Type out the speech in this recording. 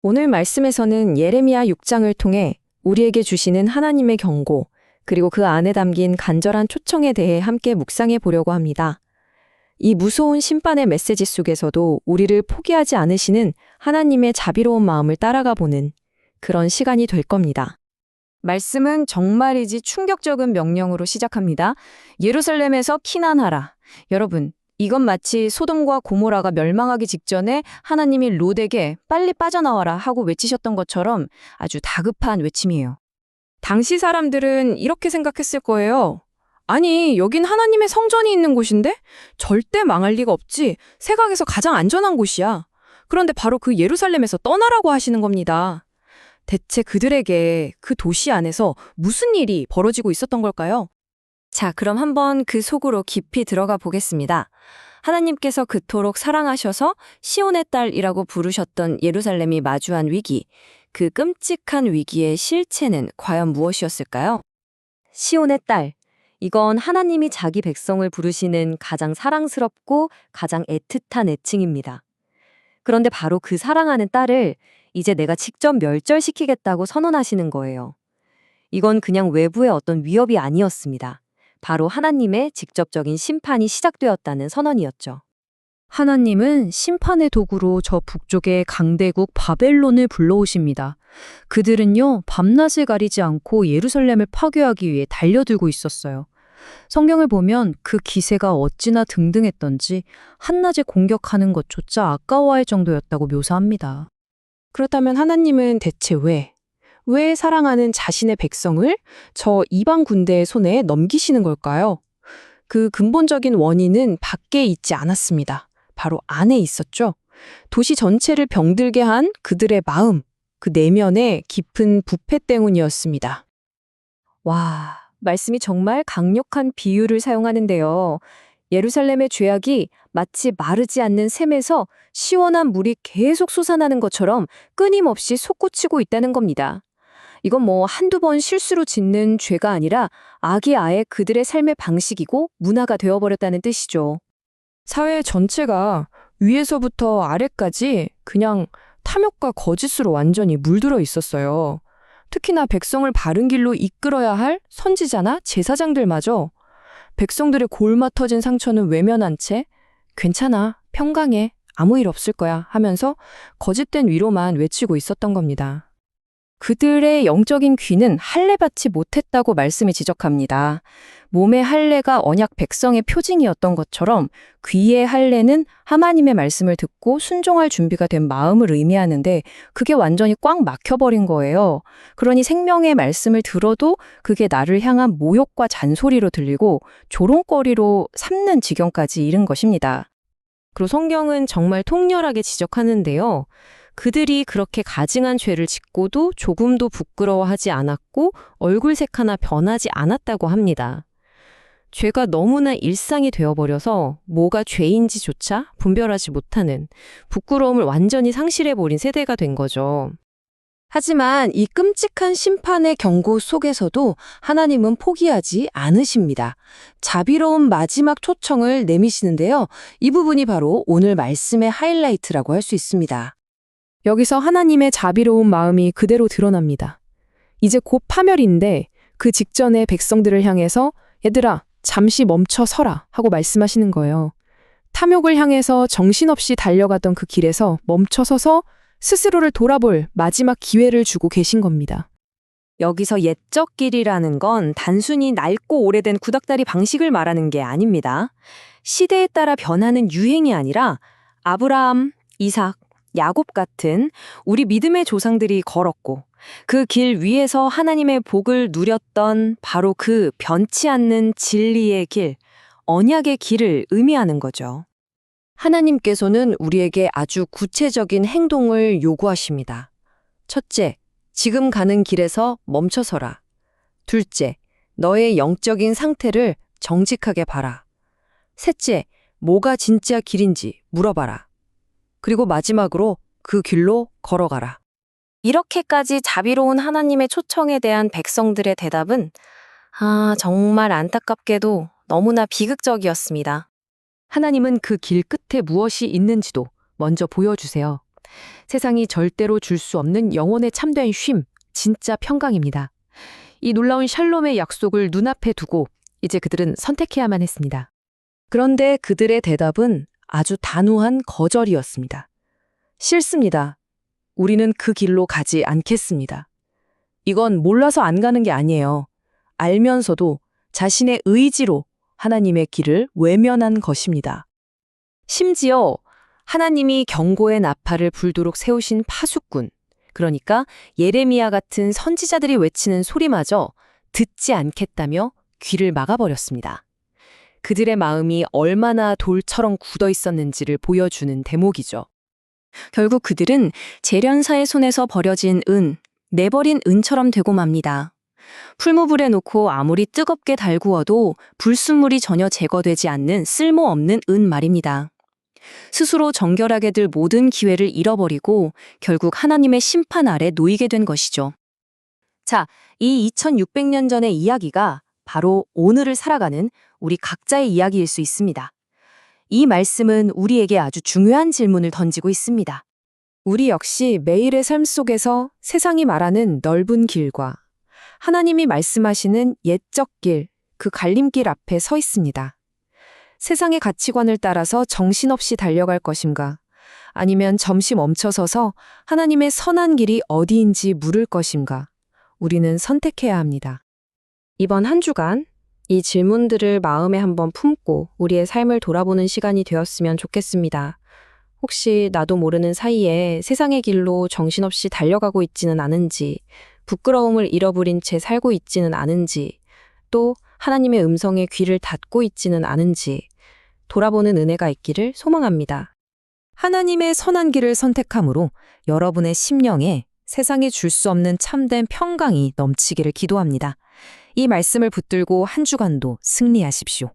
오늘 말씀에서는 예레미야 6장을 통해 우리에게 주시는 하나님의 경고, 그리고 그 안에 담긴 간절한 초청에 대해 함께 묵상해 보려고 합니다. 이 무서운 심판의 메시지 속에서도 우리를 포기하지 않으시는 하나님의 자비로운 마음을 따라가 보는 그런 시간이 될 겁니다. 말씀은 정말이지 충격적인 명령으로 시작합니다. 예루살렘에서 피난하라. 여러분, 이건 마치 소돔과 고모라가 멸망하기 직전에 하나님이 롯에게 빨리 빠져나와라 하고 외치셨던 것처럼 아주 다급한 외침이에요. 당시 사람들은 이렇게 생각했을 거예요. 아니, 여긴 하나님의 성전이 있는 곳인데? 절대 망할 리가 없지. 세상에서 가장 안전한 곳이야. 그런데 바로 그 예루살렘에서 떠나라고 하시는 겁니다. 대체 그들에게 그 도시 안에서 무슨 일이 벌어지고 있었던 걸까요? 자, 그럼 한번 그 속으로 깊이 들어가 보겠습니다. 하나님께서 그토록 사랑하셔서 시온의 딸이라고 부르셨던 예루살렘이 마주한 위기, 그 끔찍한 위기의 실체는 과연 무엇이었을까요? 시온의 딸, 이건 하나님이 자기 백성을 부르시는 가장 사랑스럽고 가장 애틋한 애칭입니다. 그런데 바로 그 사랑하는 딸을 이제 내가 직접 멸절시키겠다고 선언하시는 거예요. 이건 그냥 외부의 어떤 위협이 아니었습니다. 바로 하나님의 직접적인 심판이 시작되었다는 선언이었죠. 하나님은 심판의 도구로 저 북쪽의 강대국 바벨론을 불러오십니다. 그들은요, 밤낮을 가리지 않고 예루살렘을 파괴하기 위해 달려들고 있었어요. 성경을 보면 그 기세가 어찌나 등등했던지 한낮에 공격하는 것조차 아까워할 정도였다고 묘사합니다. 그렇다면 하나님은 대체 왜 사랑하는 자신의 백성을 저 이방 군대의 손에 넘기시는 걸까요? 그 근본적인 원인은 밖에 있지 않았습니다. 바로 안에 있었죠. 도시 전체를 병들게 한 그들의 마음, 그 내면의 깊은 부패 때문이었습니다. 와, 말씀이 정말 강력한 비유를 사용하는데요. 예루살렘의 죄악이 마치 마르지 않는 샘에서 시원한 물이 계속 솟아나는 것처럼 끊임없이 솟구치고 있다는 겁니다. 이건 한두 번 실수로 짓는 죄가 아니라 악이 아예 그들의 삶의 방식이고 문화가 되어버렸다는 뜻이죠. 사회 전체가 위에서부터 아래까지 그냥 탐욕과 거짓으로 완전히 물들어 있었어요. 특히나 백성을 바른 길로 이끌어야 할 선지자나 제사장들마저 백성들의 골마 터진 상처는 외면한 채 괜찮아, 평강해, 아무 일 없을 거야 하면서 거짓된 위로만 외치고 있었던 겁니다. 그들의 영적인 귀는 할례받지 못했다고 말씀이 지적합니다. 몸의 할례가 언약 백성의 표징이었던 것처럼 귀의 할례는 하나님의 말씀을 듣고 순종할 준비가 된 마음을 의미하는데 그게 완전히 꽉 막혀버린 거예요. 그러니 생명의 말씀을 들어도 그게 나를 향한 모욕과 잔소리로 들리고 조롱거리로 삼는 지경까지 이른 것입니다. 그리고 성경은 정말 통렬하게 지적하는데요. 그들이 그렇게 가증한 죄를 짓고도 조금도 부끄러워하지 않았고 얼굴색 하나 변하지 않았다고 합니다. 죄가 너무나 일상이 되어버려서 뭐가 죄인지조차 분별하지 못하는 부끄러움을 완전히 상실해버린 세대가 된 거죠. 하지만 이 끔찍한 심판의 경고 속에서도 하나님은 포기하지 않으십니다. 자비로운 마지막 초청을 내미시는데요. 이 부분이 바로 오늘 말씀의 하이라이트라고 할 수 있습니다. 여기서 하나님의 자비로운 마음이 그대로 드러납니다. 이제 곧 파멸인데 그 직전에 백성들을 향해서 얘들아, 잠시 멈춰 서라 하고 말씀하시는 거예요. 탐욕을 향해서 정신없이 달려가던 그 길에서 멈춰 서서 스스로를 돌아볼 마지막 기회를 주고 계신 겁니다. 여기서 옛적 길이라는 건 단순히 낡고 오래된 구닥다리 방식을 말하는 게 아닙니다. 시대에 따라 변하는 유행이 아니라 아브라함, 이삭, 야곱 같은 우리 믿음의 조상들이 걸었고 그 길 위에서 하나님의 복을 누렸던 바로 그 변치 않는 진리의 길, 언약의 길을 의미하는 거죠. 하나님께서는 우리에게 아주 구체적인 행동을 요구하십니다. 첫째, 지금 가는 길에서 멈춰서라. 둘째, 너의 영적인 상태를 정직하게 봐라. 셋째, 뭐가 진짜 길인지 물어봐라. 그리고 마지막으로 그 길로 걸어가라. 이렇게까지 자비로운 하나님의 초청에 대한 백성들의 대답은 정말 안타깝게도 너무나 비극적이었습니다. 하나님은 그 길 끝에 무엇이 있는지도 먼저 보여주세요. 세상이 절대로 줄 수 없는 영혼의 참된 쉼, 진짜 평강입니다. 이 놀라운 샬롬의 약속을 눈앞에 두고 이제 그들은 선택해야만 했습니다. 그런데 그들의 대답은 아주 단호한 거절이었습니다. 싫습니다. 우리는 그 길로 가지 않겠습니다. 이건 몰라서 안 가는 게 아니에요. 알면서도 자신의 의지로 하나님의 길을 외면한 것입니다. 심지어 하나님이 경고의 나팔을 불도록 세우신 파수꾼, 그러니까 예레미야 같은 선지자들이 외치는 소리마저 듣지 않겠다며 귀를 막아버렸습니다. 그들의 마음이 얼마나 돌처럼 굳어 있었는지를 보여주는 대목이죠. 결국 그들은 재련사의 손에서 버려진 은, 내버린 은처럼 되고 맙니다. 풀무불에 놓고 아무리 뜨겁게 달구어도 불순물이 전혀 제거되지 않는 쓸모없는 은 말입니다. 스스로 정결하게 될 모든 기회를 잃어버리고 결국 하나님의 심판 아래 놓이게 된 것이죠. 자, 이 2600년 전의 이야기가 바로 오늘을 살아가는 우리 각자의 이야기일 수 있습니다. 이 말씀은 우리에게 아주 중요한 질문을 던지고 있습니다. 우리 역시 매일의 삶 속에서 세상이 말하는 넓은 길과 하나님이 말씀하시는 옛적 길, 그 갈림길 앞에 서 있습니다. 세상의 가치관을 따라서 정신없이 달려갈 것인가? 아니면 잠시 멈춰서서 하나님의 선한 길이 어디인지 물을 것인가? 우리는 선택해야 합니다. 이번 한 주간 이 질문들을 마음에 한번 품고 우리의 삶을 돌아보는 시간이 되었으면 좋겠습니다. 혹시 나도 모르는 사이에 세상의 길로 정신없이 달려가고 있지는 않은지, 부끄러움을 잃어버린 채 살고 있지는 않은지, 또 하나님의 음성에 귀를 닫고 있지는 않은지 돌아보는 은혜가 있기를 소망합니다. 하나님의 선한 길을 선택함으로 여러분의 심령에 세상이 줄 수 없는 참된 평강이 넘치기를 기도합니다. 이 말씀을 붙들고 한 주간도 승리하십시오.